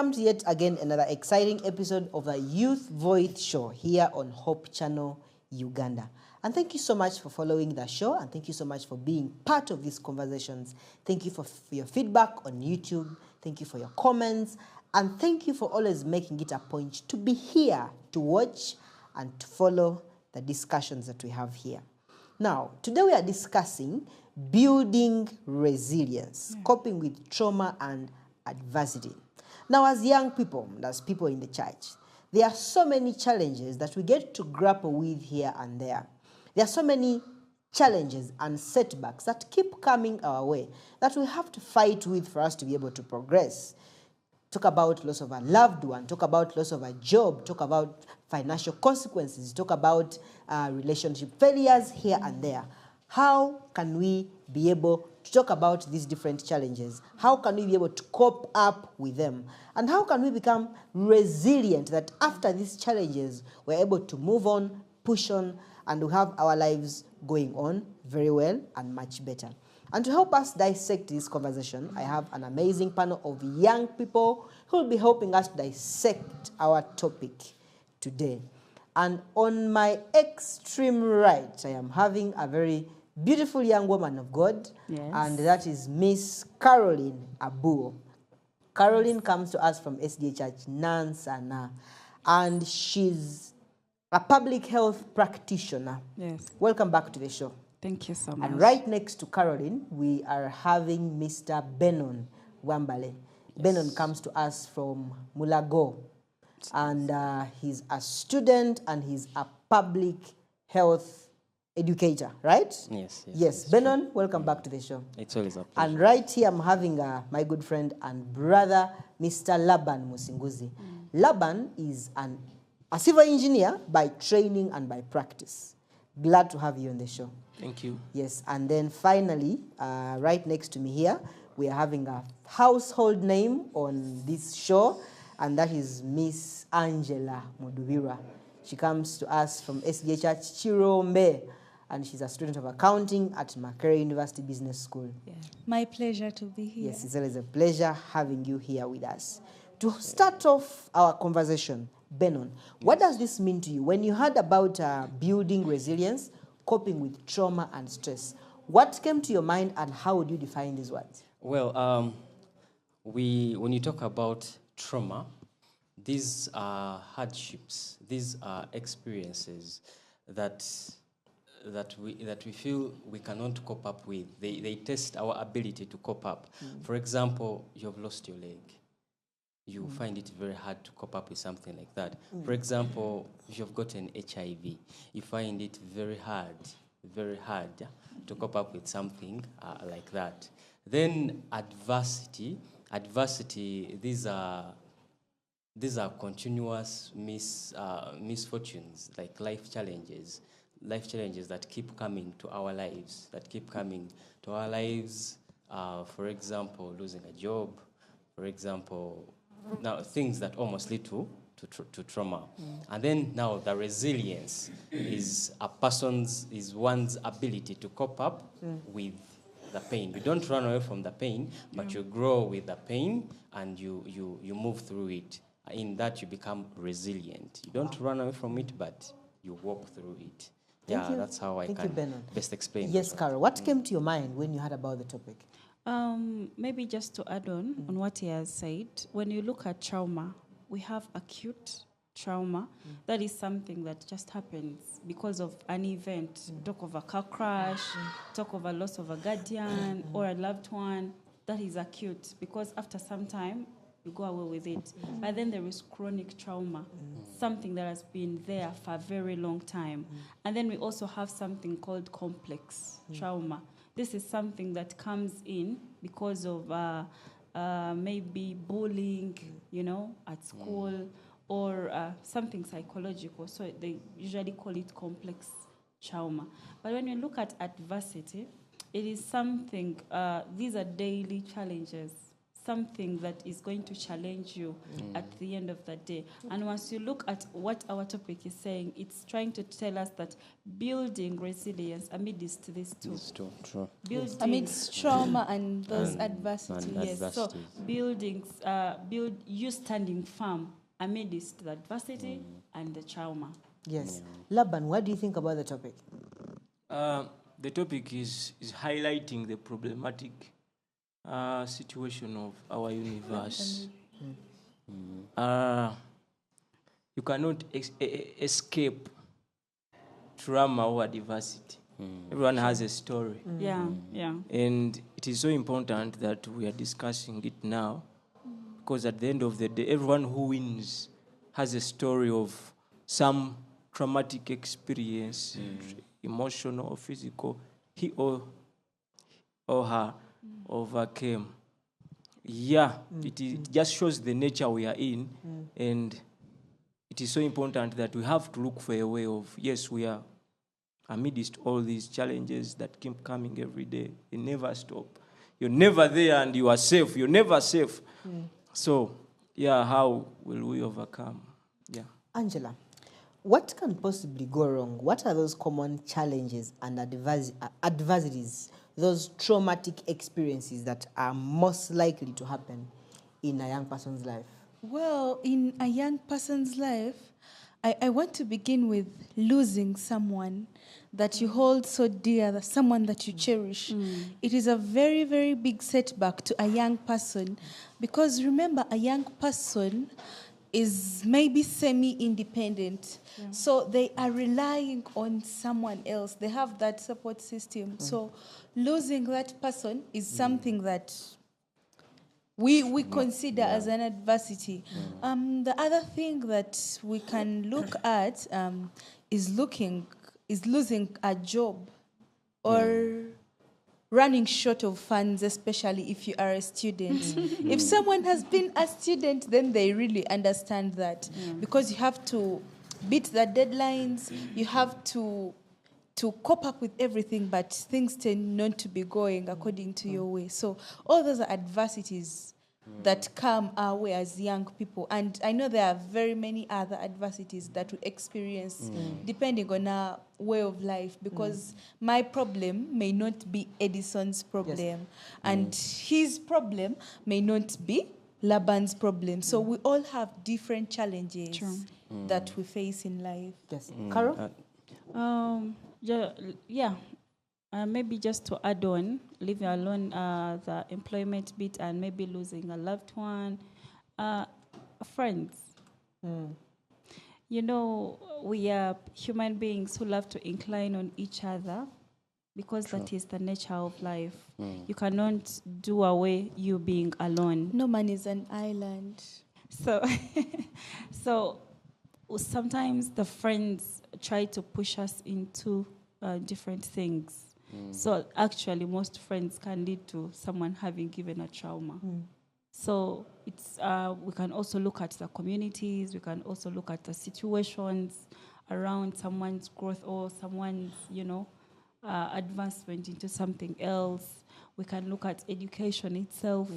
welcome to yet again another exciting episode of the Youth Voice Show here on Hope Channel, Uganda. And thank you so much for following the show, and thank you so much for being part of these conversations. Thank you for your feedback on YouTube. Thank you for your comments. And thank you for always making it a point to be here to watch and to follow the discussions that we have here. Now, today we are discussing building resilience, coping with trauma and adversity. Now, as young people, as people in the church, there are so many challenges that we get to grapple with here and there. There are so many challenges and setbacks that keep coming our way that we have to fight with for us to be able to progress. Talk about loss of a loved one, talk about loss of a job, talk about financial consequences, talk about relationship failures here and there. How can we be able to talk about these different challenges? How can we be able to cope up with them? And how can we become resilient that after these challenges, we're able to move on, push on, and we have our lives going on very well and much better. And to help us dissect this conversation, I have an amazing panel of young people who will be helping us dissect our topic today. And on my extreme right, I am having a very beautiful young woman of God, and that is Miss Caroline Abuo. Caroline comes to us from SDA Church, Nansana, and she's a public health practitioner. Yes. Welcome back to the show. Thank you so much. And right next to Caroline, we are having Mr. Benon Wambale. Yes. Benon comes to us from Mulago, and he's a student and he's a public health educator, right? Yes. Benon, welcome back to the show. It's always a pleasure. And right here, I'm having my good friend and brother, Mr. Laban Musinguzi. Laban is a civil engineer by training and by practice. Glad to have you on the show. Thank you. Yes, and then finally, right next to me here, we are having a household name on this show, and that is Miss Angela Mudubira. She comes to us from SDA Church Chirombe, and she's a student of accounting at Makerere University Business School. Yeah. My pleasure to be here. Yes, it's always a pleasure having you here with us. To start off our conversation, Benon, what does this mean to you? When you heard about building resilience, coping with trauma and stress, what came to your mind and how would you define these words? Well, when you talk about trauma, these are hardships, these are experiences that we feel we cannot cope up with. They test our ability to cope up. For example, you've lost your leg. You find it very hard to cope up with something like that. For example, if you've gotten HIV, you find it very hard to cope up with something like that. Then adversity, these are continuous misfortunes, like life challenges that keep coming to our lives, for example, losing a job, for example, now things that almost lead to trauma. And then now the resilience is one's ability to cope up with the pain. You don't run away from the pain, but you grow with the pain and you move through it. In that you become resilient. You don't run away from it, but you walk through it. That's how I can best explain. Yes, Carol, what came to your mind when you heard about the topic? Maybe just to add on what he has said, when you look at trauma, we have acute trauma. That is something that just happens because of an event. Talk of a car crash, talk of a loss of a guardian or a loved one. That is acute because after some time, you go away with it. But then there is chronic trauma, something that has been there for a very long time. And then we also have something called complex trauma. This is something that comes in because of maybe bullying, at school, or something psychological. So they usually call it complex trauma. But when you look at adversity, it is something, these are daily challenges, something that is going to challenge you at the end of the day. And once you look at what our topic is saying, it's trying to tell us that building resilience amidst these two. It's true. Building, Amidst trauma and those adversities. and yes. So adversities. build you standing firm amidst the adversity and the trauma. Yes. Laban, what do you think about the topic? The topic is highlighting the problematic situation of our universe. You cannot escape trauma or adversity. Everyone has a story. Yeah. And it is so important that we are discussing it now, because at the end of the day, everyone who wins has a story of some traumatic experience, emotional or physical, he or her overcame. Yeah, it just shows the nature we are in, and it is so important that we have to look for a way of, yes, we are amidst all these challenges that keep coming every day. They never stop. You're never there and you are safe. You're never safe. So, yeah, how will we overcome? Yeah. Angela, what can possibly go wrong? What are those common challenges and adversities, those traumatic experiences that are most likely to happen in a young person's life? Well, in a young person's life, I want to begin with losing someone that you hold so dear, someone that you cherish. It is a very, very big setback to a young person, because remember, a young person is maybe semi-independent. So they are relying on someone else. They have that support system. So losing that person is something that we consider as an adversity. The other thing that we can look at is losing a job or running short of funds, especially if you are a student. If someone has been a student, then they really understand that, because you have to beat the deadlines, you have to cope up with everything, but things tend not to be going according to your way. So all those are adversities that come our way as young people. And I know there are very many other adversities that we experience depending on our way of life, because my problem may not be Edison's problem, and his problem may not be Laban's problem. So we all have different challenges that we face in life. Yes. Carol? Maybe just to add on, leaving alone the employment bit and maybe losing a loved one, friends. You know, we are human beings who love to incline on each other, because that is the nature of life. You cannot do away you being alone. No man is an island. So, so sometimes the friends try to push us into different things. So actually, most friends can lead to someone having given a trauma. So it's we can also look at the communities. We can also look at the situations around someone's growth or someone's, advancement into something else. We can look at education itself.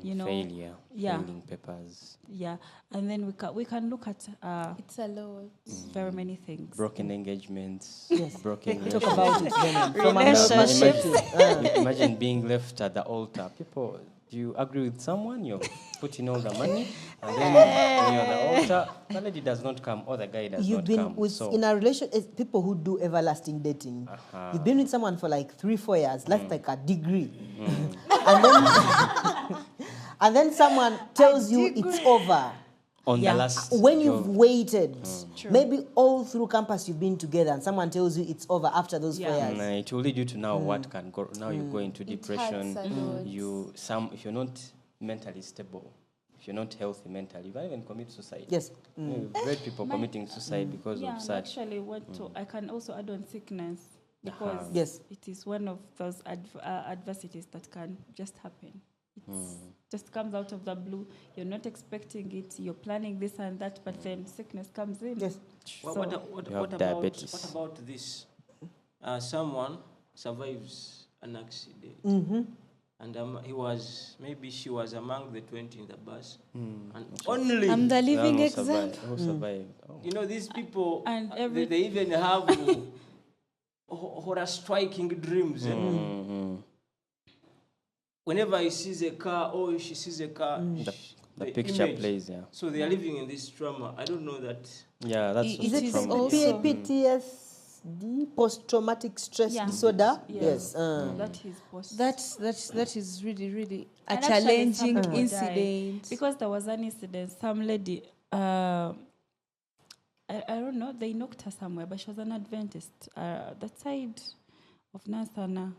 Failure, failing papers, and then we can look at It's a lot. very many things. broken engagements, Yes. broken Talk about it then. From a Relationships. perspective. Imagine being left at the altar. People, do you agree with someone? You're putting all the money, and then when you're at the altar, the lady does not come or the guy does You've not been come. with, So in a relationship, people who do everlasting dating. You've been with someone for like 3-4 years. That's like a degree. And then someone tells you it's over. on the last When you've job, waited, maybe all through campus you've been together, and someone tells you it's over after those 4 years. it will lead you to now what can go. Now you go into It depression. hurts a lot. If you're not mentally stable, if you're not healthy mentally, you can even commit suicide. Yes. We've read people committing suicide because of and such. actually, I can also add on sickness, because Yes. it is one of those adversities that can just happen. It just comes out of the blue. You're not expecting it. You're planning this and that, but then sickness comes in. Yes. What diabetes. about this? Someone survives an accident, and she was among the 20 in the bus, and only I'm the living Who example. survived? Who survived? Oh. you know these people, And they even have horror striking dreams. Whenever he sees a car or she sees a car, The picture image. plays, yeah. So they are living in this trauma. I don't know that. Yeah, that's It Is what's it is from also- PTSD, post-traumatic stress Yeah. disorder? Yeah. Yes. that is post. That is really, really a And actually challenging some people incident. died. Because there was an incident, some lady, I don't know, they knocked her somewhere, but she was an Adventist, that side of Nasana.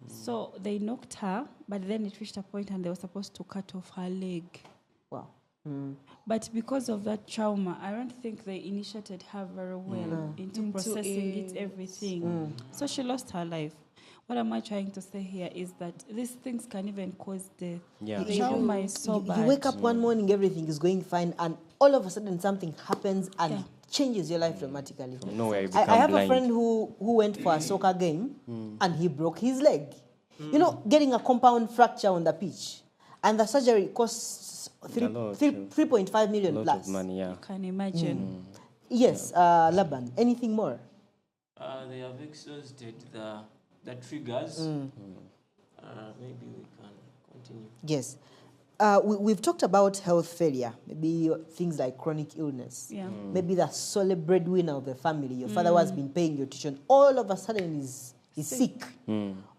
So they knocked her, but then it reached a point and they were supposed to cut off her leg. Wow. But because of that trauma, I don't think they initiated her very well into processing it, everything. So she lost her life. What am I trying to say here is that these things can even cause death. Yeah. The trauma is so You bad. wake up one morning, everything is going fine, and all of a sudden something happens and Yeah. changes your life dramatically. From nowhere, you I become have blind. a friend who went for a soccer game and he broke his leg. You know, getting a compound fracture on the pitch. And the surgery costs lot, yeah. 3.5 million A lot plus. of money, yeah. You can imagine. Yes, Laban, anything more? They have exhausted the triggers. Maybe we can continue. Yes. We've talked about health failure, maybe things like chronic illness. Yeah. Maybe the sole breadwinner of the family. Your father has been paying your tuition, all of a sudden is sick.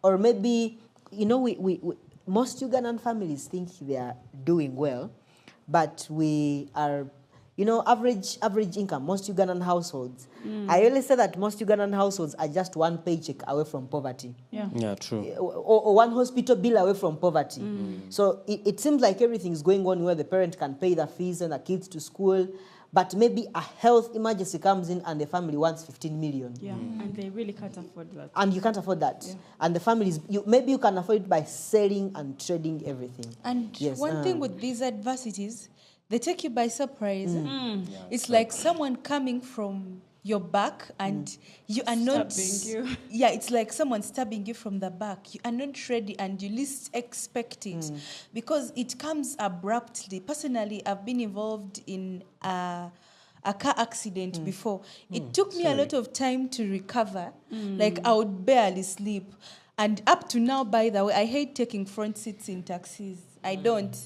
Or maybe, you know, we most Ugandan families think they are doing well, but we are, you know, average income, most Ugandan households. I always say that most Ugandan households are just one paycheck away from poverty. Yeah. Yeah, true. Or one hospital bill away from poverty. So it seems like everything is going on where the parent can pay the fees and the kids to school, but maybe a health emergency comes in and the family wants 15 million. Yeah. And they really can't afford that. And you can't afford that. And the families, maybe you can afford it by selling and trading everything. And Yes, one thing with these adversities, they take you by surprise. It's like someone coming from your back and you are not Stabbing you. Yeah, it's like someone stabbing you from the back. You are not ready and you least expect it because it comes abruptly. Personally, I've been involved in a car accident before. It took me a lot of time to recover. Like I would barely sleep. And up to now, by the way, I hate taking front seats in taxis. I don't.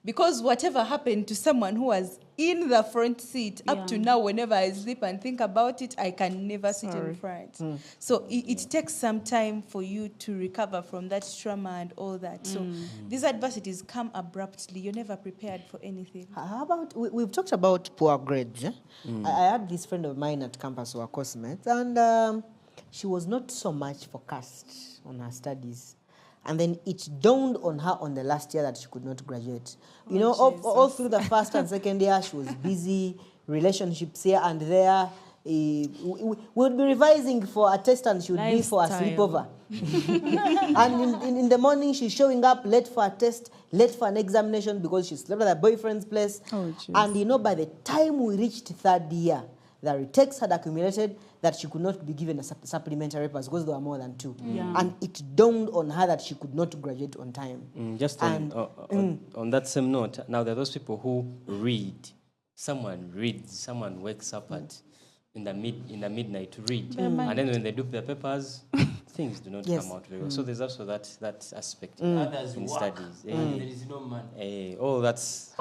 Because whatever happened to someone who was in the front seat, up to now, whenever I sleep and think about it, I can never sit in front. So it takes some time for you to recover from that trauma and all that. So these adversities come abruptly. You're never prepared for anything. How about, we've talked about poor grades. Eh? I had this friend of mine at campus who are cosmets, and she was not so much focused on her studies. And then it dawned on her on the last year that she could not graduate. You know, all through the first and second year, she was busy, relationships here and there. We would be revising for a test and she would be for a sleepover. And in the morning, she's showing up late for a test, late for an examination because she slept at her boyfriend's place. And you know, by the time we reached third year, the retakes had accumulated that she could not be given a supplementary pass because there were more than two. And it dawned on her that she could not graduate on time. Just on that same note, now there are those people who read. Someone reads. Someone wakes up in the midnight to read, and then when they do their papers, things do not come out very well. So there's also that aspect Others in work, studies. and there is no money. All that's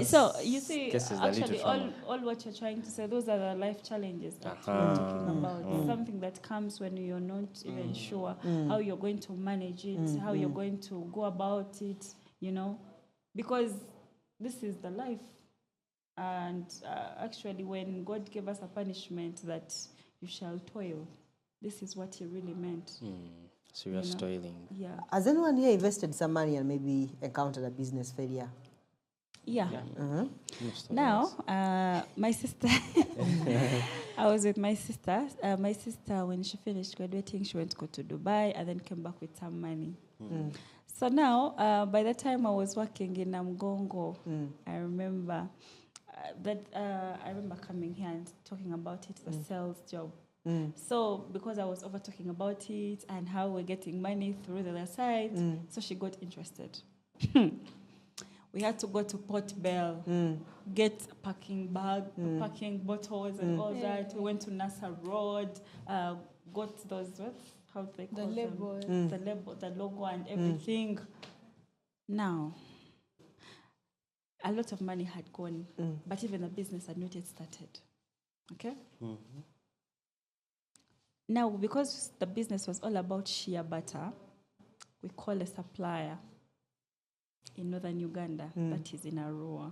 So you see, cases that lead to actually, trauma. all what you're trying to say, those are the life challenges that we're talking about. Something that comes when you're not even sure how you're going to manage it, how you're going to go about it, you know, because this is the life. And actually, when God gave us a punishment that you shall toil, this is what He really meant. Serious toiling. Yeah. Has anyone here invested some money and maybe encountered a business failure? Yeah. Most of us. Now, my sister, I was with my sister. My sister, when she finished graduating, she went to go to Dubai and then came back with some money. So now, by the time I was working in Namgongo, I remember I remember coming here and talking about it, the sales job. So because I was over talking about it and how we're getting money through the other side, so she got interested. We had to go to Port Bell, get a packing bag, packing bottles and all that. We went to Nassau Road, got those, how they call them? The label, the logo and everything. Now, a lot of money had gone, but even the business had not yet started. Okay? Now, because the business was all about shea butter, we call a supplier in northern Uganda, that is in Arua.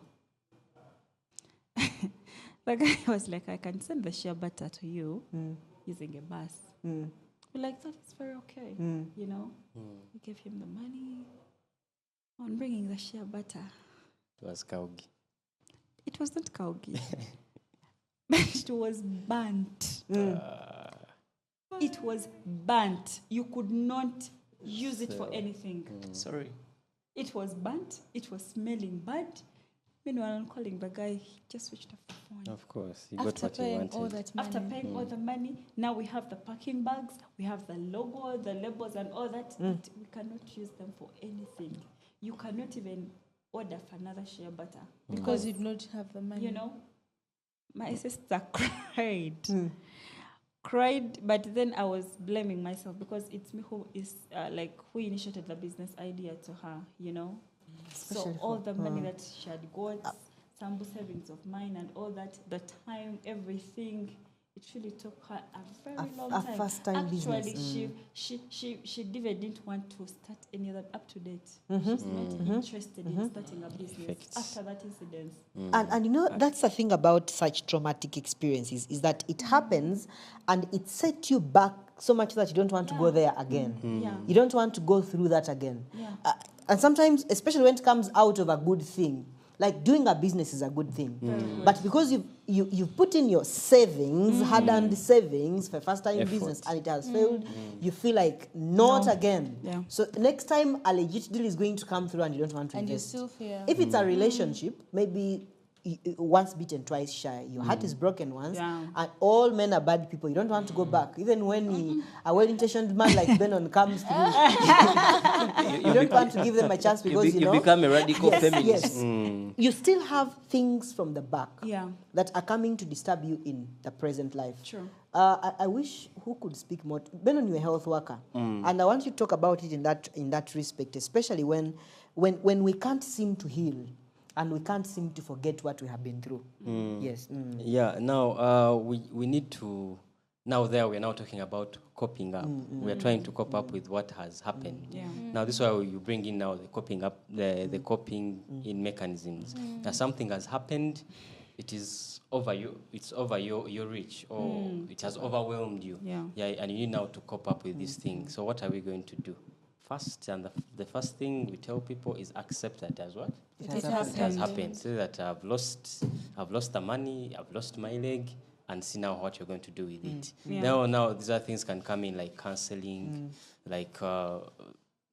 The guy was like, I can send the shea butter to you using a bus. We're like, that is very okay, you know. We gave him the money on bringing the shea butter. It was Kaugi. It was not Kaugi. But it was burnt. It was burnt. You could not use it for anything. Sorry. It was burnt. It was smelling bad. Meanwhile, I'm calling the guy. He just switched off the phone. Of course, you got After what you paying wanted. all that money. After paying all the money, now we have the packing bags, we have the logo, the labels, and all that. But we cannot use them for anything. You cannot even order for another shea butter Because you do not have the money. you know, my sister cried, but then I was blaming myself because it's me who is who initiated the business idea to her, you know. Especially So all for the money that she had got, some savings of mine and all that, the time, everything, it really took her a very long a time. first-time Actually, business. she even didn't want to start any other up to date. She's not interested in starting a business Effects. after that incident. And you know, that's the thing about such traumatic experiences is that it happens and it sets you back so much that you don't want to go there again. Yeah. You don't want to go through that again. Yeah. And sometimes, especially when it comes out of a good thing, like doing a business is a good thing. But because you've put in your savings, hard-earned savings for first-time business and it has failed, you feel like not again. Yeah. So next time a legit deal is going to come through and you don't want to And you invest. still fear. If it's a relationship, maybe once bitten, twice shy. Your heart is broken once, Yeah. and all men are bad people. You don't want to go back. Even when a well-intentioned man like Benon comes through, you don't want to give them a chance because you know. become a radical feminist. Yes. You still have things from the back Yeah. that are coming to disturb you in the present life. Sure. I wish who could speak more. Benon, you're a health worker, and I want you to talk about it in that respect, especially when we can't seem to heal. And we can't seem to forget what we have been through. Yes. Yeah, now we need to, we're now talking about coping up. We are trying to cope up with what has happened. Yeah. Now this is why you bring in now the coping up, the coping in mechanisms. Now something has happened, it is over you, it's over your reach, or it has overwhelmed you. Yeah. And you need now to cope up with these things. So what are we going to do? First, and the first thing we tell people is accept that as what? It has It happened. It has happened. So that I've lost the money, I've lost my leg, and see now what you're going to do with it. Yeah. Now these other things can come in like counseling, like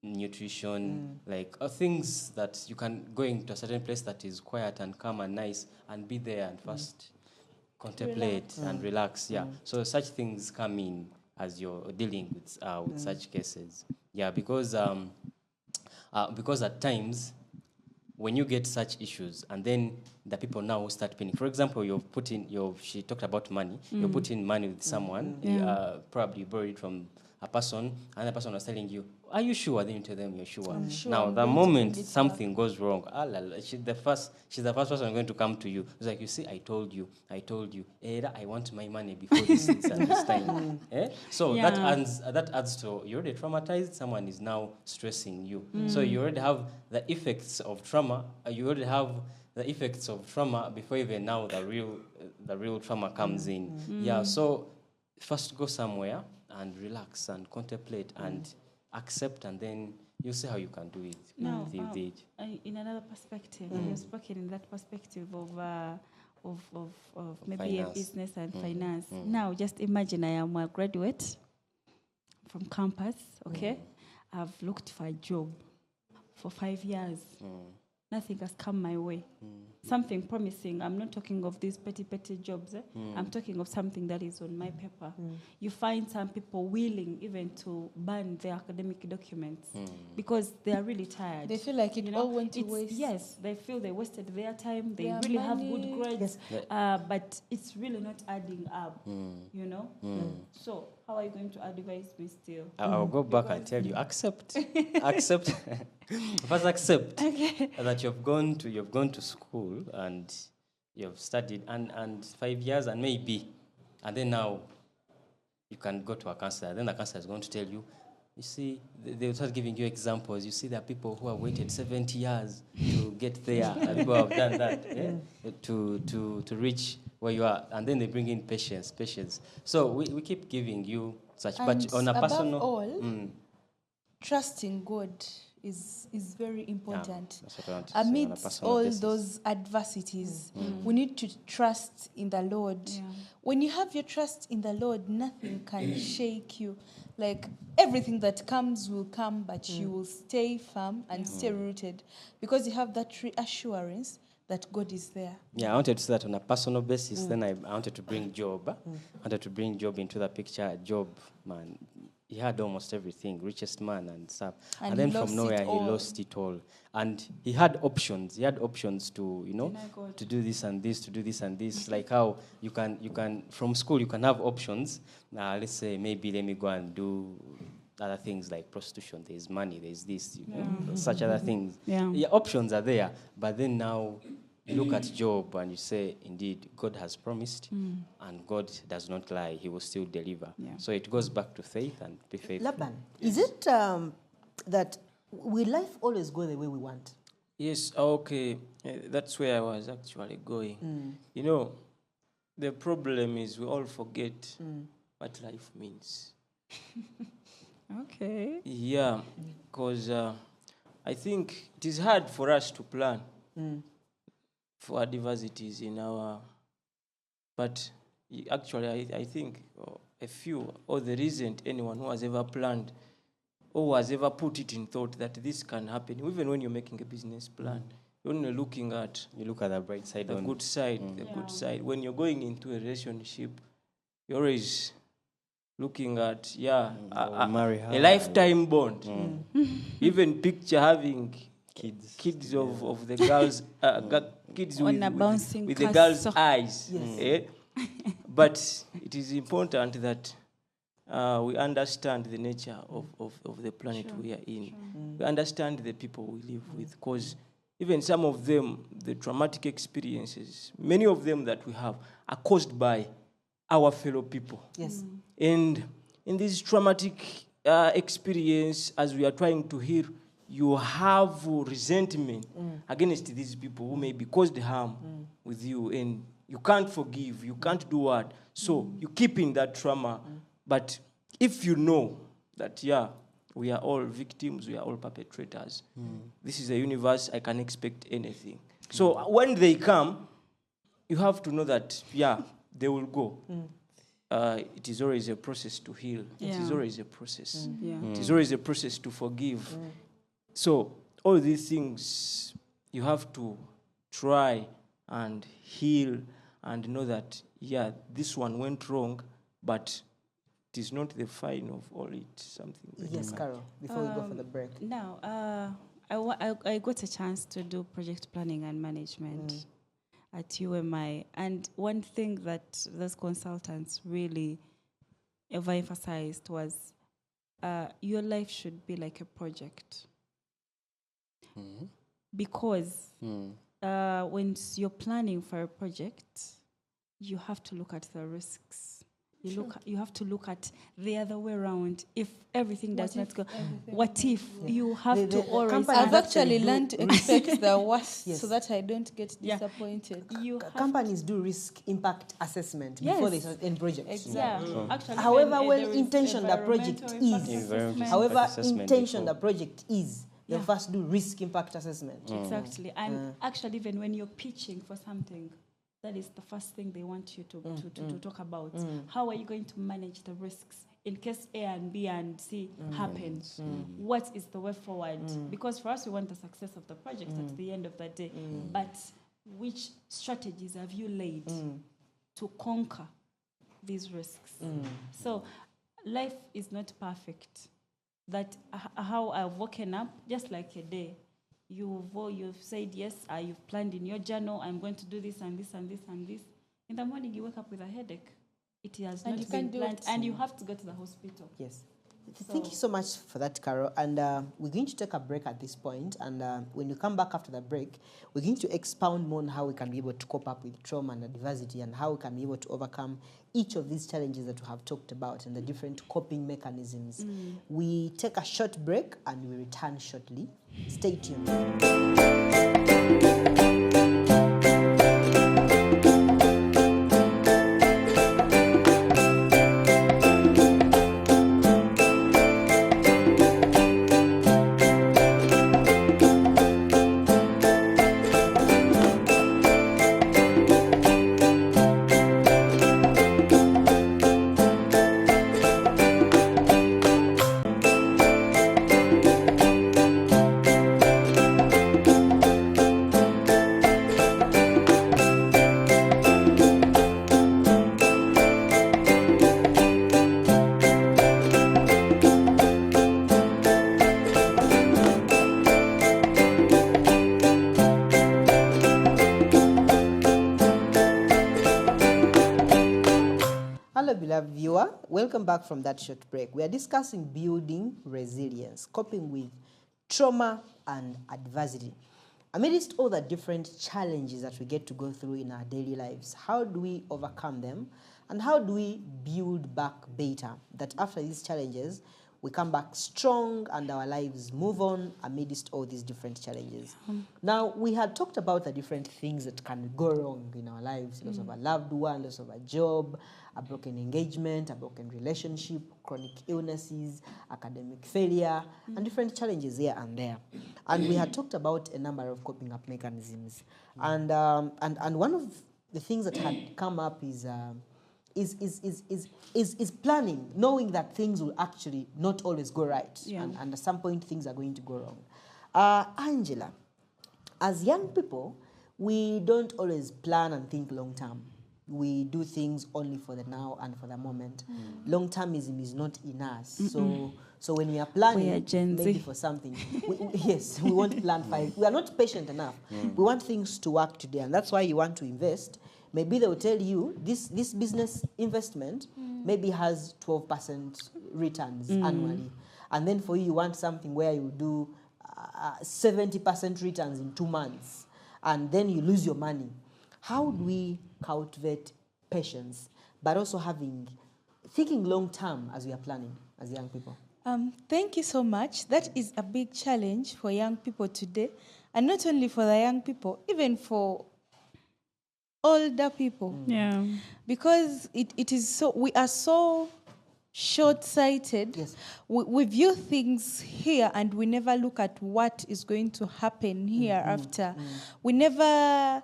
nutrition, like things that you can go into a certain place that is quiet and calm and nice and be there and first contemplate and relax. Yeah. So such things come in as you're dealing with such cases. Yeah, because at times when you get such issues and then the people now who start paying, for example, she talked about money, you're putting money with someone, probably you borrowed it from a person, and the person was telling you, are you sure? Then you tell them you're sure. Now, the moment something goes wrong, she's the first person going to come to you. It's like, you see, I told you, Ada, I want my money before this at this time. So Yeah. that adds to, you're already traumatized, someone is now stressing you. So you already have the effects of trauma, before even now the real trauma comes in. Yeah, so first go somewhere and relax and contemplate and accept, and then you see how you can do it. Now, with it. in another perspective, you've spoken in that perspective of maybe finance. a business and finance. Now, just imagine I am a graduate from campus, okay? I've looked for a job for 5 years. nothing has come my way. Something promising. I'm not talking of these petty jobs. I'm talking of something that is on my paper. You find some people willing even to burn their academic documents because they are really tired. They feel like it all went to It's- waste. Yes, they feel they wasted their time. They Their really have money. good grades, Yes. but it's really not adding up. You know. So how are you going to advise me still? I'll go back and tell you, accept. Accept. First accept that you've gone to school and you've studied and 5 years and maybe, and then now you can go to a counselor. Then the counselor is going to tell you, you see, they'll start giving you examples. You see, there are people who have waited 70 years to get there. And people have done that to reach where you are. And then they bring in patience. So we keep giving you such, but And on a above personal... all, trusting God is very important. that's what I want to say, on a Amidst personal all basis. those adversities, we need to trust in the Lord. Yeah. When you have your trust in the Lord, nothing can shake you. Like everything that comes will come, but you will stay firm and stay rooted because you have that reassurance that God is there. Yeah, I wanted to say that on a personal basis. Then I wanted to bring Job. I wanted to bring Job into the picture. Job, man, he had almost everything, richest man and stuff. And And then he lost from nowhere, it he all. lost it all. And he had options. He had options to, Deny God. to do this and this, to do this and this. Like how you can from school, you can have options. Let's say maybe let me go and do other things like prostitution. There's money, there's this, such other things. Yeah. Options are there. But then now, you look at Job and you say, indeed, God has promised, and God does not lie. He will still deliver. Yeah. So it goes back to faith and be faithful. Laban, is it that will life always go the way we want? Yes, okay. That's where I was actually going. You know, the problem is we all forget what life means. Okay. Yeah, because I think it is hard for us to plan for adversities in our... But actually, I think a few, or there isn't anyone who has ever planned or has ever put it in thought that this can happen. Even when you're making a business plan, you're only looking at You look at the bright side. the only. good side, the good side. When you're going into a relationship, you're always looking at, I'll marry her. a lifetime bond. Even picture having Kids. of the girls, kids On a bouncing with the girls' castle. eyes. Eh? But it is important that we understand the nature of the planet we are in. We understand the people we live with, because even some of them, the traumatic experiences, many of them that we have are caused by our fellow people. Yes. And in this traumatic experience, as we are trying to heal, you have resentment against these people who maybe caused harm with you, and you can't forgive, you can't do what. So you keep in that trauma. But if you know that, we are all victims, we are all perpetrators, this is a universe, I can expect anything. So when they come, you have to know that, they will go. It is always a process to heal. It is Yeah. always a process. Yeah. It is always a process to forgive. So all these things, you have to try and heal and know that, this one went wrong, but it is not the fine of all it. Something. Yes, Carol, before we go for the break. Now, I got a chance to do project planning and management at UMI. And one thing that those consultants really emphasized was your life should be like a project. Because when you're planning for a project, you have to look at the risks. You have to look at the other way around. If everything does not go, what if you have The to always... company- I've actually do learned to expect the worst Yes. so that I don't get Yeah. disappointed. You have Companies do risk impact assessment before they Yes. start any projects. Exactly. Actually, However when, well there is intentioned the project environmental impact is, assessment. however assessment intentioned before. the project is, they Yeah. first do risk impact assessment. Exactly. And actually, even when you're pitching for something, that is the first thing they want you to talk about. How are you going to manage the risks in case A and B and C happen, what is the way forward? Because for us, we want the success of the project at the end of the day. But which strategies have you laid to conquer these risks? So life is not perfect. That how I've woken up, just like a day. You've said yes, you've planned in your journal, I'm going to do this and this and this and this. In the morning, you wake up with a headache. It has And not you been can't do planned, it. and you have to go to the hospital. Yes. Thank you so much for that, Carol. And we're going to take a break at this point. And when you come back after the break, we're going to expound more on how we can be able to cope up with trauma and adversity and how we can be able to overcome each of these challenges that we have talked about and the different coping mechanisms. We take a short break and we return shortly. Stay tuned. Hello, beloved viewer. Welcome back from that short break. We are discussing building resilience, coping with trauma and adversity. Amidst all the different challenges that we get to go through in our daily lives, how do we overcome them? And how do we build back better? That after these challenges, we come back strong and our lives move on amidst all these different challenges. Now, we had talked about the different things that can go wrong in our lives, loss of a loved one, loss of a job, a broken engagement, a broken relationship, chronic illnesses, academic failure, and different challenges here and there. And we had talked about a number of coping up mechanisms. And one of the things that had come up is planning, knowing that things will actually not always go right. Yeah. And at some point, things are going to go wrong. Angela, as young people, we don't always plan and think long term. We do things only for the now and for the moment. Long-termism is not in us. So when we are planning, We are Gen Z. maybe for something, yes, we won't plan 5. We are not patient enough. We want things to work today, and that's why you want to invest. Maybe they will tell you this business investment maybe has 12% returns annually. And then for you, you want something where you do 70% returns in 2 months, and then you lose your money. How do we cultivate patience, but also thinking long term as we are planning as young people? Thank you so much. That is a big challenge for young people today. And not only for the young people, even for older people. Yeah. Because it is so, we are so short-sighted. Yes. We view things here and we never look at what is going to happen here after. We never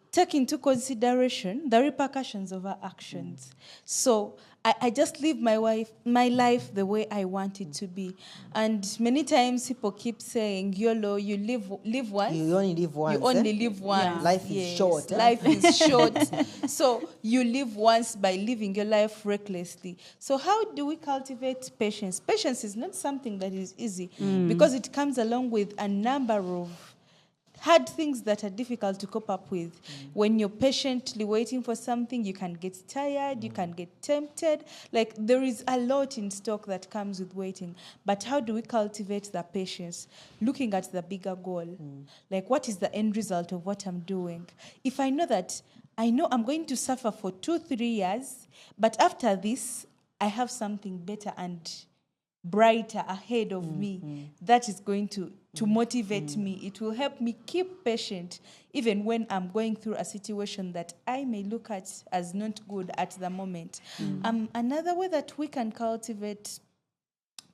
take into consideration the repercussions of our actions. So I just live my life the way I want it to be. And many times people keep saying, YOLO, you live once. You only live once. You only live once. Yeah. Life is short. Life is short. So you live once by living your life recklessly. So how do we cultivate patience? Patience is not something that is easy because it comes along with a number of hard things that are difficult to cope up with. When you're patiently waiting for something, you can get tired, you can get tempted. Like, there is a lot in stock that comes with waiting. But how do we cultivate the patience? Looking at the bigger goal. Like, what is the end result of what I'm doing? If I know I'm going to suffer for 2-3 years, but after this, I have something better and brighter ahead of me that is going to motivate me. It will help me keep patient even when I'm going through a situation that I may look at as not good at the moment. Another way that we can cultivate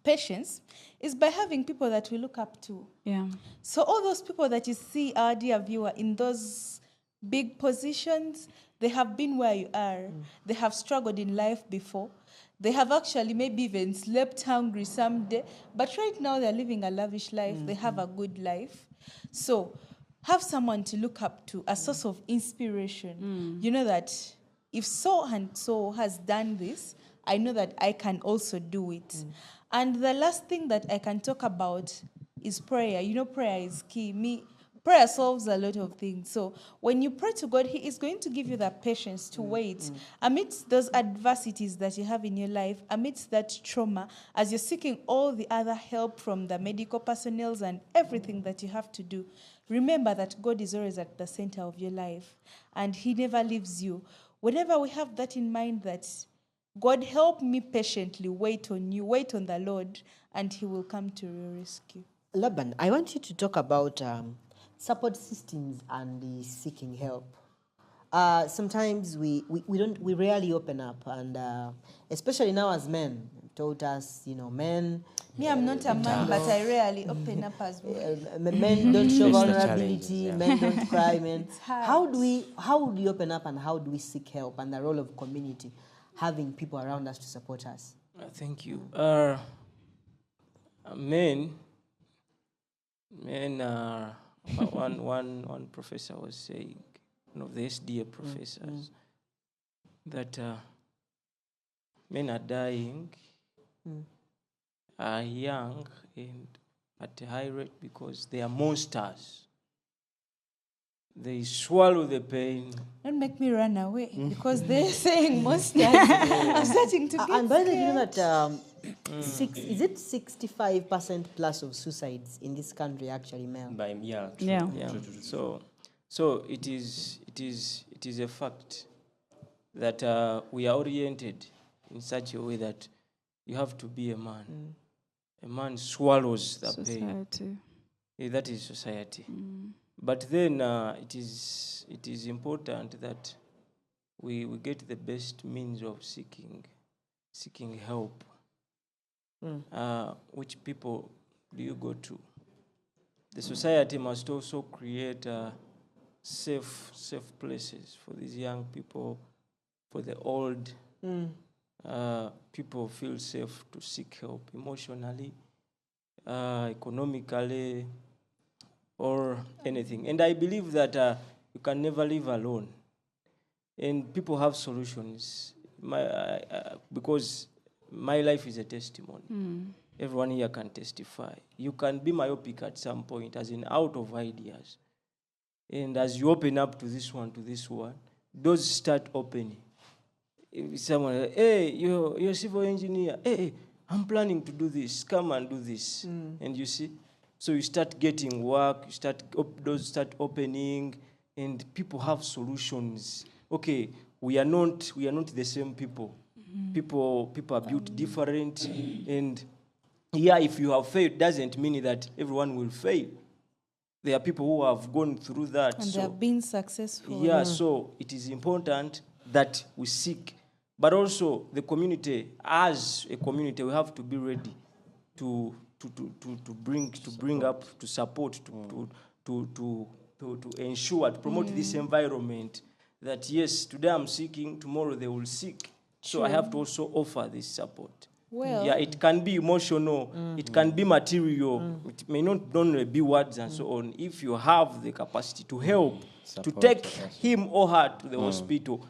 patience is by having people that we look up to. Yeah. So all those people that you see, our dear viewer, in those big positions. They have been where you are. They have struggled in life before. They have actually maybe even slept hungry someday. But right now they're living a lavish life. They have a good life. So have someone to look up to, a source of inspiration. You know that if so and so has done this, I know that I can also do it. And the last thing that I can talk about is prayer. You know, prayer is key. Prayer solves a lot of things. So when you pray to God, He is going to give you that patience to wait amidst those adversities that you have in your life, amidst that trauma, as you're seeking all the other help from the medical personnel and everything that you have to do. Remember that God is always at the center of your life, and He never leaves you. Whenever we have that in mind, that God, help me patiently wait on you, wait on the Lord, and He will come to your rescue. Laban, I want you to talk about support systems and the seeking help. Sometimes we rarely open up, and especially now as men, taught us, men. Me, I'm not a man, but I rarely open up as well. Men don't show Face the vulnerability. challenges, yeah. Men don't cry. Men. hard. How do we open up, and how do we seek help, and the role of community, having people around us to support us? Thank you. Men are one professor was saying, one of the SDA professors, that men are dying, are young and at a high rate because they are monsters. They swallow the pain. Don't make me run away because they're saying monsters. I'm starting to get And by the way, you scared. know that is it 65% plus of suicides in this country actually male? Yeah. Yeah. Yeah. So it is a fact that we are oriented in such a way that you have to be a man. A man swallows the pain. Society. That is society. But then it is important that we get the best means of seeking help. Which people do you go to? The society must also create safe places for these young people, for the old. People feel safe to seek help emotionally, economically, or anything. And I believe that you can never live alone. And people have solutions. Because my life is a testimony. Everyone here can testify. You can be myopic at some point, as in out of ideas. And as you open up to this one, doors start opening. If someone, hey, you're a civil engineer. Hey, I'm planning to do this. Come and do this. And you see, so you start getting work. Doors start opening, and people have solutions. Okay, we are not the same people. People are built different, and if you have failed, doesn't mean that everyone will fail. There are people who have gone through that, And they have been successful. yeah. So it is important that we seek, but also the community. As a community, we have to be ready to bring up, to support, to ensure, to promote this environment. That yes, today I'm seeking, tomorrow they will seek. So I have to also offer this support. Well, It can be emotional, it can be material, it may not only be words and so on. If you have the capacity to help, to Support, take yes. him or her to the hospital,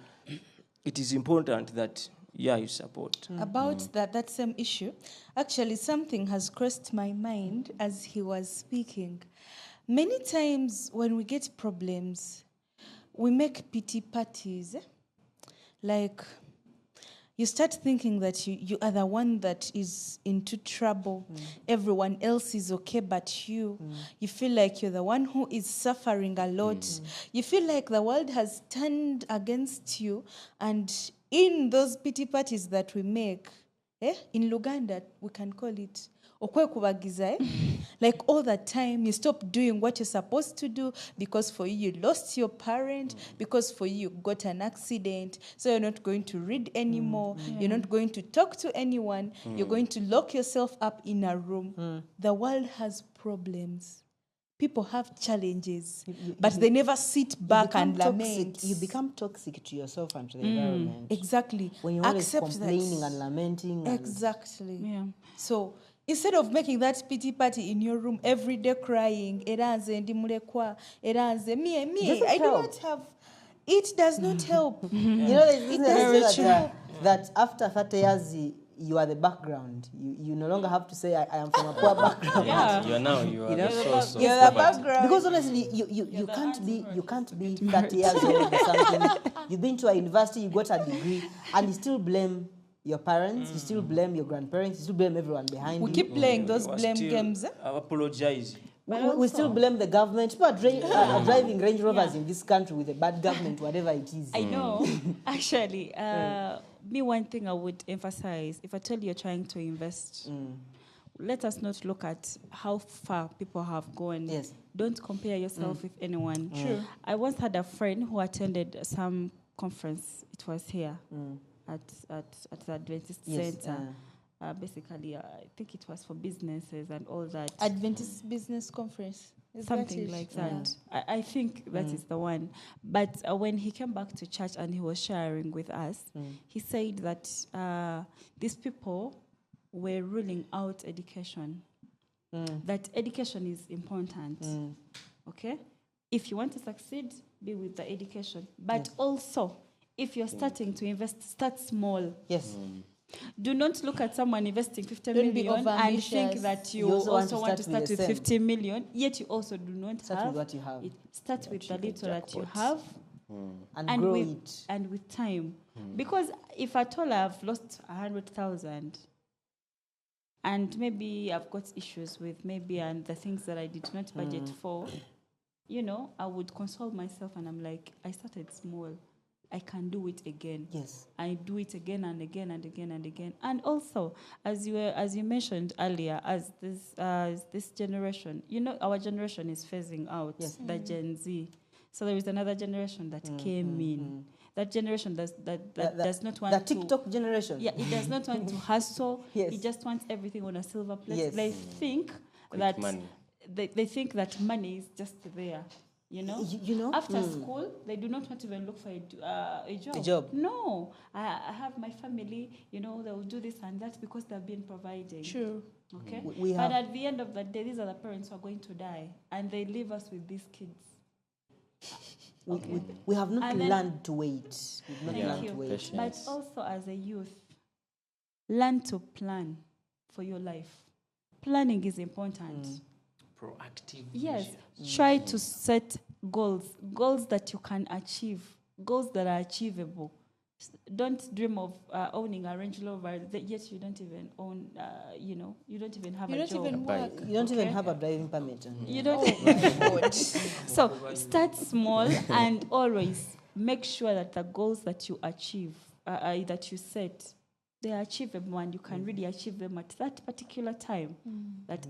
it is important that you support. about that same issue, actually something has crossed my mind as he was speaking. Many times when we get problems, we make pity parties. Like, you start thinking that you are the one that is into trouble. Everyone else is okay but you. You feel like you're the one who is suffering a lot. You feel like the world has turned against you. And in those pity parties that we make, in Luganda, we can call it okwe kubagiza, like all the time you stop doing what you're supposed to do because for you lost your parent, because for you got an accident, so you're not going to read anymore, you're not going to talk to anyone, you're going to lock yourself up in a room. The world has problems. people have challenges, but they never sit back and lament. You become toxic to yourself and to the environment. Exactly. When you're always Accept complaining that. and lamenting. and- Exactly. Yeah. So instead of making that pity party in your room every day crying, eranze ndimulekwa, eranze me, Doesn't I do help. not have. It does not help. You know, there's this does thing very that after 30 years, you are the background. You no longer have to say, I am from a poor background. Yeah. You are now, you are know? the source of You're the poverty. background. Because honestly, you can't be 30 years old or something. You've been to a university, you got a degree, and you still blame your parents, you still blame your grandparents, you still blame everyone behind We you. keep playing those We blame still games. apologize. We still blame the government. People are driving Range Rovers in this country with a bad government, whatever it is. I know. Actually, me, one thing I would emphasize, if I tell you you're trying to invest, let us not look at how far people have gone. Yes. Don't compare yourself with anyone. True. I once had a friend who attended some conference. It was here at the Adventist Yes, Center. Basically, I think it was for businesses and all that. Adventist Business Conference. Is that Something it? like that. I think that is the one. But when he came back to church and he was sharing with us, he said that these people were ruling out education. That education is important. Okay? If you want to succeed, be with the education. But also, if you're starting to invest, start small. Yes. Do not look at someone investing 50 Don't be million and think overambitious. that you You also want to start start with with the 50 million, yet you also do not Start have. with what you have. Start with the little that you have And grow with, it. and with time. Because if at all I've lost 100,000 and maybe I've got issues with maybe and the things that I did not budget for, I would console myself and I'm like, I started small. I can do it again. Yes. I do it again and again and again and again. And also, as you mentioned earlier, as this generation, our generation is phasing out, Yes. the Gen Z. So there is another generation that came in. That generation does not want The TikTok generation. Yeah, it does not want to hustle. Yes. It just wants everything on a silver plate. Yes. They think that money. They think that money is just there. You know? After school, they do not want to even look for a job. A job. No, I have my family. They will do this and that because they've been providing. True. Okay. We But have- at the end of the day, these are the parents who are going to die, and they leave us with these kids. We have not And then- learned to wait. We've not Thank learned you. to wait. Patience. But also, as a youth, learn to plan for your life. Planning is important. Proactive. Yes, try to set goals that you can achieve, goals that are achievable. Don't dream of owning a Range Rover, yet you don't even own, you don't even have You a don't job. even work. You don't even Okay. have a driving permit. You don't. So start small and always make sure that the goals that you achieve, that you set, they are achievable and you can really achieve them at that particular time.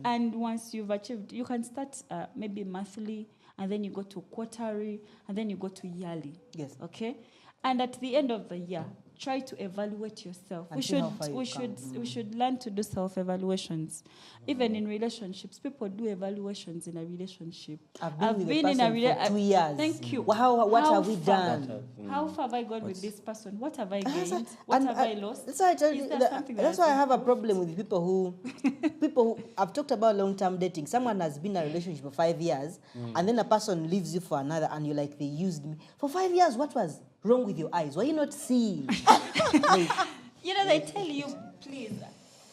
And once you've achieved, you can start maybe monthly, and then you go to quarterly, and then you go to yearly. Yes. Okay, and at the end of the year, try to evaluate yourself. And see how far you've We should learn to do self-evaluations. Even in relationships, people do evaluations in a relationship. I've been with the person for 2 years. Thank you. What How have we far? done? How far have I gone with this person? What have I That's gained? why- What and have I lost? That's why I tell you. Is there something That's that why I has have a improved? problem with people who I've talked about long-term dating. Someone has been in a relationship for 5 years, and then a person leaves you for another, and you're like, they used me for 5 years. What was wrong with your eyes? Were you not seeing? They tell you, please,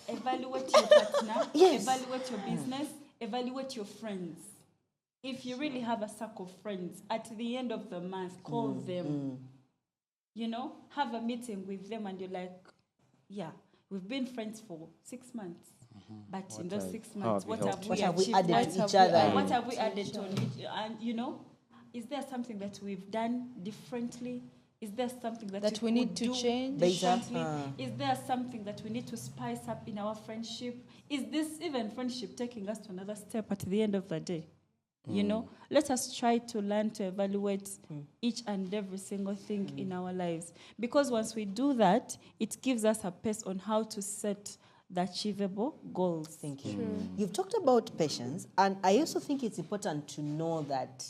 evaluate your partner, Yes. evaluate your business, evaluate your friends. If you really have a circle of friends, at the end of the month, call them. Have a meeting with them, and you're like, yeah, we've been friends for 6 months. But in those 6 months, what have What have we achieved? added What to have each we other? added? What have we added on it? And is there something that we've done differently? Is there something That we we need could to do change? differently? Is there something that we need to spice up in our friendship? Is this even friendship taking us to another step at the end of the day? Let us try to learn to evaluate each and every single thing in our lives. Because once we do that, it gives us a pace on how to set the achievable goals. Thank you. You've talked about patience, and I also think it's important to know that,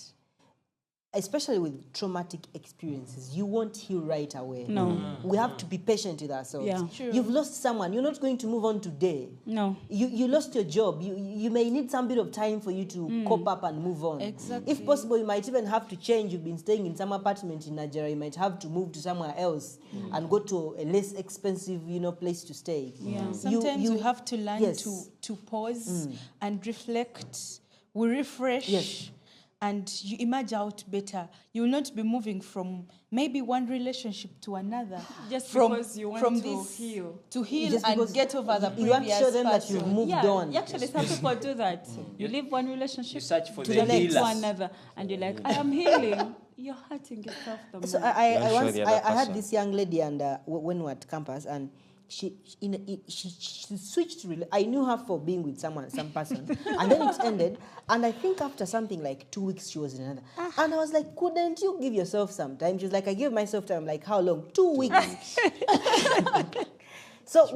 especially with traumatic experiences, you won't heal right away. No. We have to be patient with ourselves. Yeah. True. You've lost someone. You're not going to move on today. No. You lost your job. You may need some bit of time for you to cope up and move on. Exactly. If possible, you might even have to change. You've been staying in some apartment in Nigeria. You might have to move to somewhere else and go to a less expensive, place to stay. Yeah. Sometimes you have to learn Yes. to pause and reflect. We refresh. Yes. And you emerge out better. You will not be moving from maybe one relationship to another. Just from, because you want from to this heal. To heal Just and because get over the you want to previous show them that person. you've moved Yeah, on. actually, some people do that. You leave one relationship You search for to the the next healers. to another, and you're like, I am healing. You're hurting yourself the more. So You want to show once the other I had person. this young lady, and when we were at campus, and she switched. I knew her for being with some person, and then it ended. And I think after something like 2 weeks, she was in another. And I was like, couldn't you give yourself some time? She was like, I gave myself time. Like, how long? 2 weeks. So,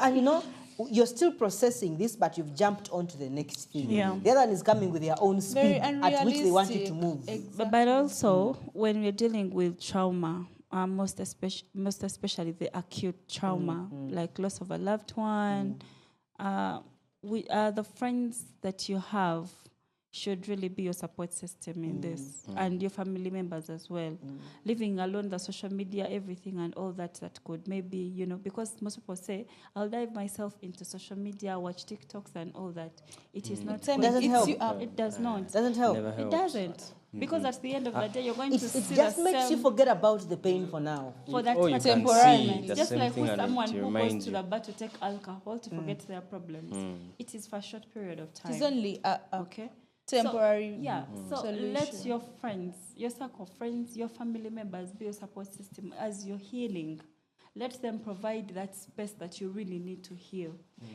and you're still processing this, but you've jumped onto the next thing. Yeah. The other one is coming with their own Very speed at which they want you to unrealistic. move. Exactly. But also, when we're dealing with trauma, most especially the acute trauma, like loss of a loved one, the friends that you have should really be your support system in this, and your family members as well. Leaving alone the social media, everything and all that could maybe, because most people say, I'll dive myself into social media, watch TikToks and all that. It is not Then going Doesn't it help. eats you up. It does not. Doesn't help. Never It helps. doesn't. Because at the end of the day, you're going It to see just the makes you same forget about the pain for now. for that Or you can temporary. see the Just same like thing with and someone it who goes reminds to you. the bar to take alcohol to forget their problems. It is for a short period of time. It's only a okay. temporary. Yeah. So solution. let your friends, your circle of friends, your family members be your support system as you're healing. Let them provide that space that you really need to heal.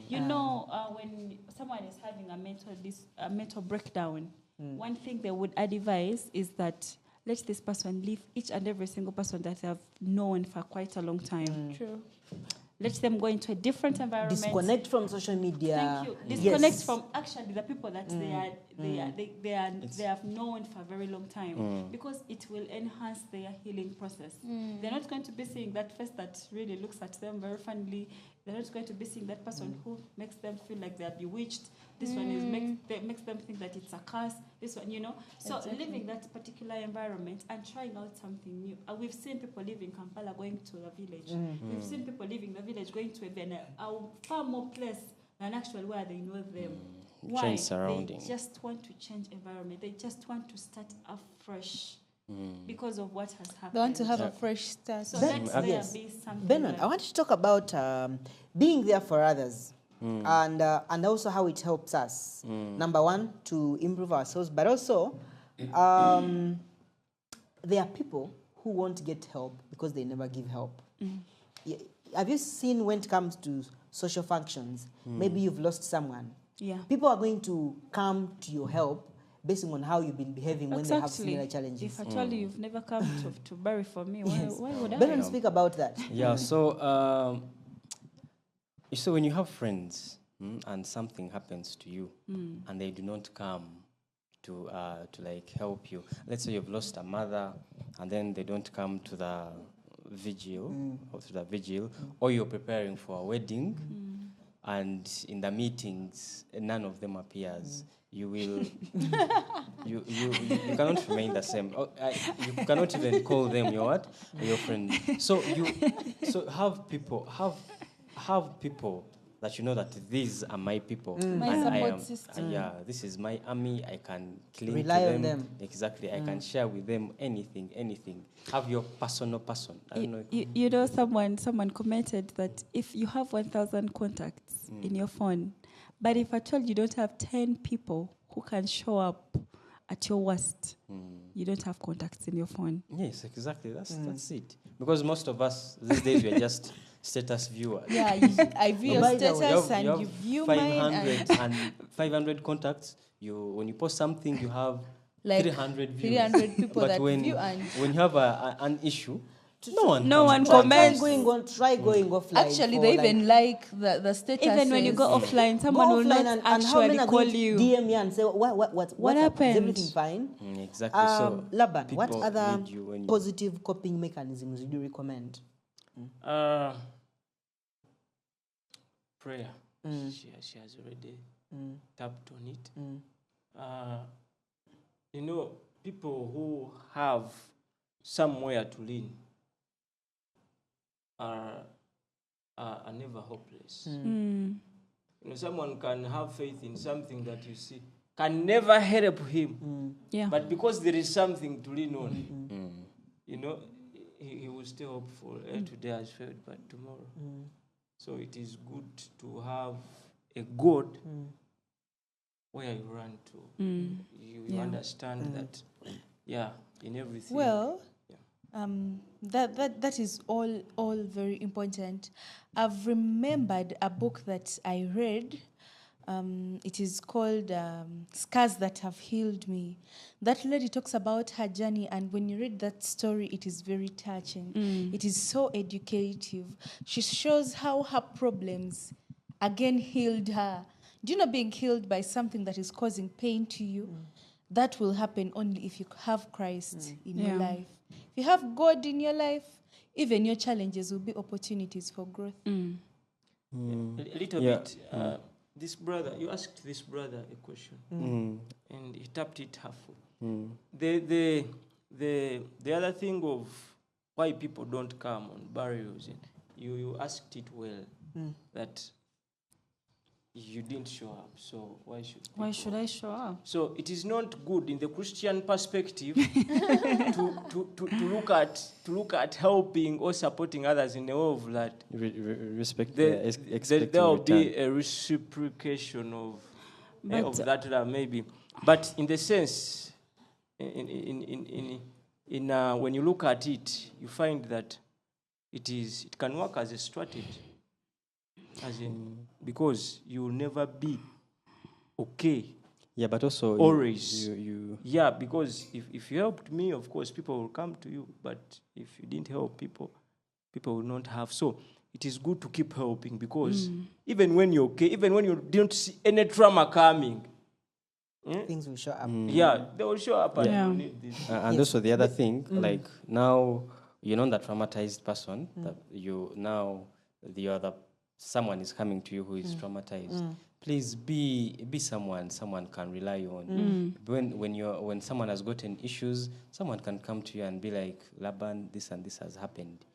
When someone is having a mental breakdown, one thing they would advise is that let this person leave each and every single person that they have known for quite a long time. True. Let them go into a different environment. Disconnect from social media. Thank you. Disconnect Yes. from actually the people that they have known for a very long time, because it will enhance their healing process. They're not going to be seeing that face that really looks at them very fondly. They're not going to be seeing that person who makes them feel like they're bewitched. This one makes them think that it's a curse. This one, So leaving that particular environment and trying out something new. We've seen people leaving Kampala going to the village. We've seen people leaving the village going to a far more place than actually where they know them. Why? Change surrounding. They just want to change environment. They just want to start afresh because of what has happened. They want to have a fresh start. So Ben- let there yes. be something. Benon, like- I want to talk about being there for others and also how it helps us. Number one, to improve ourselves, but also there are people who won't get help because they never give help. Have you seen when it comes to social functions, maybe you've lost someone, Yeah. people are going to come to your help based on how you've been behaving when they have similar challenges. If actually you've never come to bury for me, why would I? Benon, speak about that. Yeah, so when you have friends and something happens to you and they do not come to like help you, let's say you've lost a mother and then they don't come to the vigil or you're preparing for a wedding and in the meetings none of them appears. You will, you cannot remain the same. You cannot even call them your friend. So have people that you know that these are my people. My and I support am, system. yeah, this is my army. I can cling Rely to on them. Exactly. I can share with them anything. Have your personal person. I don't know. You know, someone commented that if you have 1,000 contacts in your phone, but if at all you don't have 10 people who can show up at your worst, you don't have contacts in your phone. Yes, exactly. That's it. Because most of us these days we are just status viewers. Yeah, I view your By the way, status and you view mine. 500 and 500 contacts. When you post something, you have Like 300 views. 300 people But that when view and you have an issue, No one Try comments. try going offline. Actually, for they like- even like the status. Even when you go offline, someone Go will offline not and how many actually are call going to you. DM you and say what What up? Is happened? everything fine? Exactly. So Laban, what people other need you when you- positive coping mechanisms would you recommend? Prayer. She has already tapped on it. You know, people who have somewhere to lean are never hopeless. Mm. You know, someone can have faith in something that you see can never help him, Yeah. but because there is something to lean on, you know, he will stay hopeful. Today has failed, but tomorrow. So it is good to have a God where you run to. You understand that, in everything. Well, that is all very important. I've remembered a book that I read. It is called Scars That Have Healed Me. That lady talks about her journey, and when you read that story, it is very touching. It is so educative. She shows how her problems again healed her. Do you know being healed by something that is causing pain to you? That will happen only if you have Christ in your Yeah. life. If you have God in your life, even your challenges will be opportunities for growth. A little Yeah. bit. This brother, you asked this brother a question, and he tapped it halfway. The other thing of why people don't come on burials, and you asked it well, that you didn't show up, so why should Why people? should I show up? So it is not good in the Christian perspective to look at helping or supporting others in the way of that. Respect. There will be a reciprocation of that love, maybe. But in the sense, when you look at it, you find that it can work as a strategy, as in because you will never be okay. Yeah, but also Always. you Yeah, because if you helped me, of course, people will come to you. But if you didn't help people will not have. So it is good to keep helping because even when you're okay, even when you don't see any trauma coming, Things will show up. they will show up and Yeah. you need this. and also the other thing, like now you're not the traumatized person. That someone is coming to you who is traumatized. Please be someone can rely on. When someone has gotten issues, someone can come to you and be like, Laban, this and this has happened.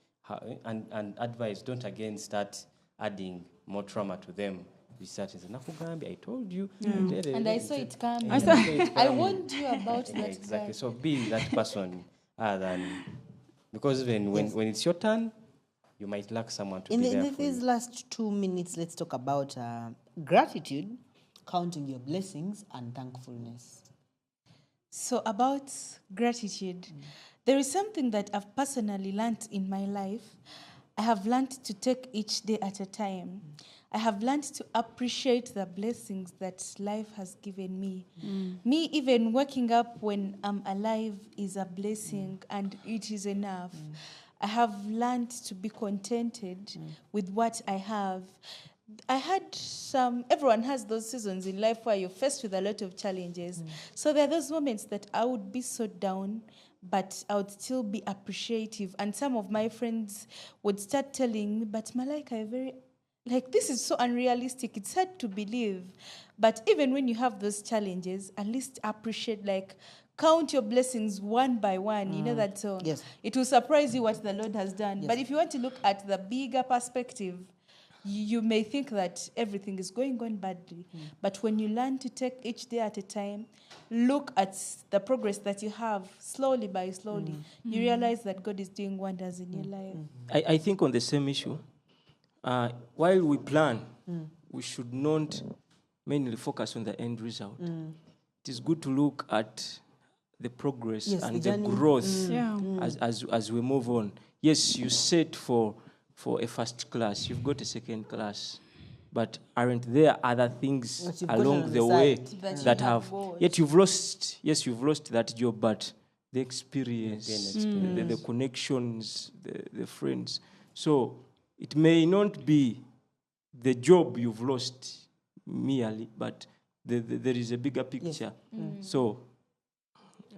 And advise, don't again start adding more trauma to them. You start and say, Nakugambi, I told you. And I saw it coming. Yeah, I saw it I coming. warned you about Yeah, that. exactly. guy. So be that person because when it's your turn, you might lack someone to In be there for these you. last 2 minutes, let's talk about gratitude, counting your blessings, and thankfulness. So about gratitude, there is something that I've personally learned in my life. I have learned to take each day at a time. I have learned to appreciate the blessings that life has given me. Me, even waking up when I'm alive is a blessing, and it is enough. I have learned to be contented with what I have. I had everyone has those seasons in life where you're faced with a lot of challenges. So there are those moments that I would be so down, but I would still be appreciative. And some of my friends would start telling me, but Malaika, you're very, this is so unrealistic. It's hard to believe. But even when you have those challenges, at least appreciate, count your blessings one by one. You know that song? Yes. It will surprise you what the Lord has done. But if you want to look at the bigger perspective, you may think that everything is going on badly. But when you learn to take each day at a time, look at the progress that you have slowly by slowly, you realize that God is doing wonders in your life. I think on the same issue, while we plan, we should not mainly focus on the end result. It is good to look at the progress Yes, and the the journey. growth Yeah. as we move on. Yes, you set for a first class, you've got a second class, but aren't there other things That you've gotten along on the the way side. That you that have have got. yet you've lost that job, but the experience, Gain the connections, the friends. So it may not be the job you've lost merely, but there is a bigger picture. So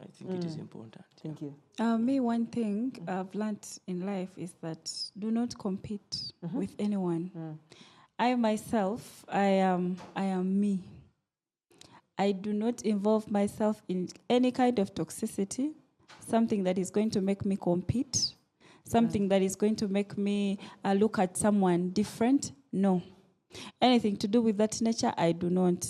I think it is important. Thank you. Me, one thing I've learned in life is that do not compete with anyone. I myself, I am me. I do not involve myself in any kind of toxicity, something that is going to make me compete, something that is going to make me look at someone different. No. Anything to do with that nature, I do not.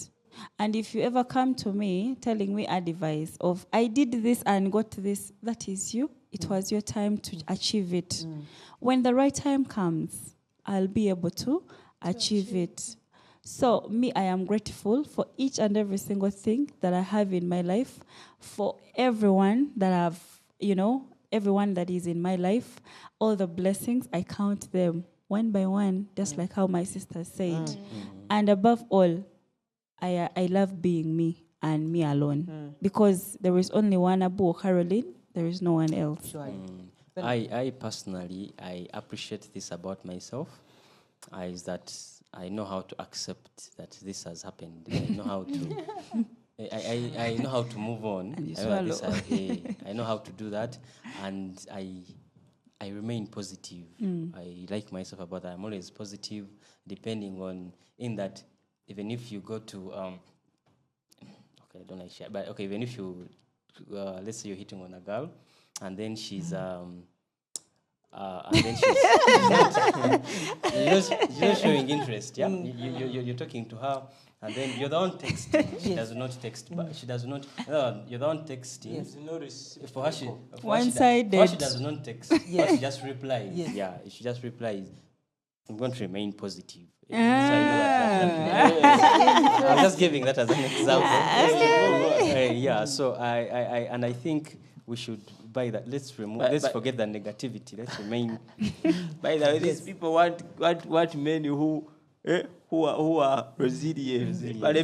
And if you ever come to me telling me advice of, I did this and got this, that is you. It was your time to achieve it. When the right time comes, I'll be able to achieve it. So me, I am grateful for each and every single thing that I have in my life, for everyone that everyone that is in my life, all the blessings, I count them one by one, just like how my sister said. And above all, I love being me and me alone. Because there is only one Abu Caroline, there is no one else. Sure. I personally, I appreciate this about myself, is that I know how to accept that this has happened. I know how to, I know how to move on. And you I know, swallow. I know how to do that, and I remain positive. I like myself about that. I'm always positive, depending on in that. Even if you go to okay, I don't like share, but okay, even if you let's say you're hitting on a girl, and then she's and then she's you're showing interest, yeah. You're talking to her, and then you're the one texting. She does not text, but she does not. You're the one texting. Yes. For her, she One-sided. does not text. But she just replies. Yes. Yeah, she just replies. I'm going to remain positive. So I know I'm just giving that as an example. Yeah. So I think we should buy that. Let's remove. Let's forget the negativity. Let's remain. By the way, these people want men who are resilient. That's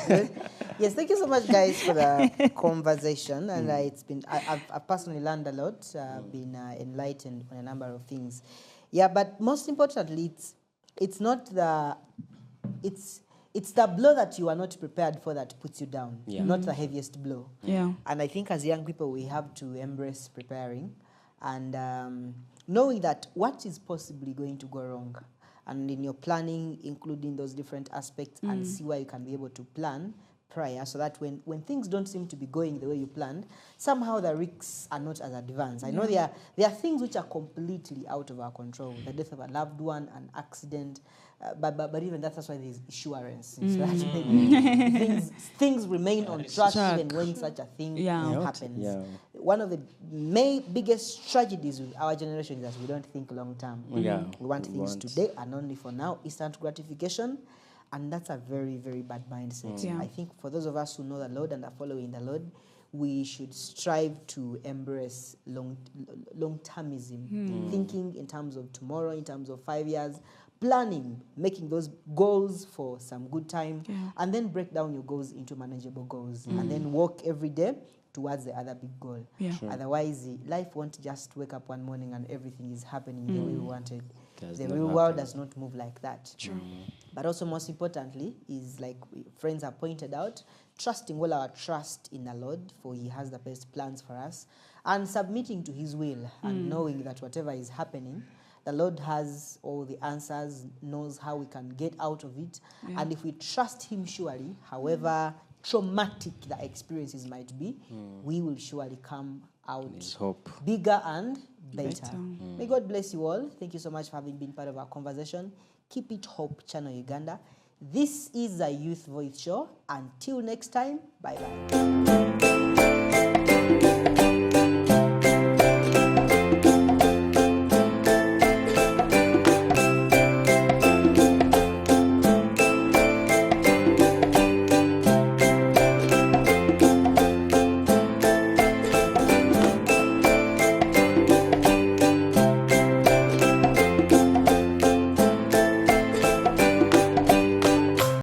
good. Yes, thank you so much, guys, for the conversation. And it's been, I've personally learned a lot, been enlightened on a number of things. Yeah, but most importantly, it's not the, it's the blow that you are not prepared for that puts you down, not the heaviest blow. Yeah. And I think as young people, we have to embrace preparing and knowing that what is possibly going to go wrong. And in your planning, including those different aspects and see where you can be able to plan prior so that when things don't seem to be going the way you planned, somehow the risks are not as advanced. I know there are things which are completely out of our control, the death of a loved one, an accident, but even that's why there's assurance. So that things remain on track even when such a thing happens. Yeah. One of the biggest tragedies with our generation is that we don't think long term. Yeah. We want things today and only for now, instant gratification. And that's a very, very bad mindset. Yeah. I think for those of us who know the Lord and are following the Lord, we should strive to embrace long-termism, thinking in terms of tomorrow, in terms of 5 years, planning, making those goals for some good time, and then break down your goals into manageable goals, and then walk every day towards the other big goal. Yeah. Sure. Otherwise, life won't just wake up one morning and everything is happening the way we wanted. Does The not real world happen. does not move like that. But also most importantly is, like friends have pointed out, trusting all our trust in the Lord, for he has the best plans for us, and submitting to his will and knowing that whatever is happening, the Lord has all the answers, knows how we can get out of it. And if we trust him surely, however traumatic the experiences might be, we will surely come out There's hope. bigger and better. Better. May God bless you all. Thank you so much for having been part of our conversation. Keep it Hope Channel Uganda. This is the Youth Voice Show. Until next time, bye-bye.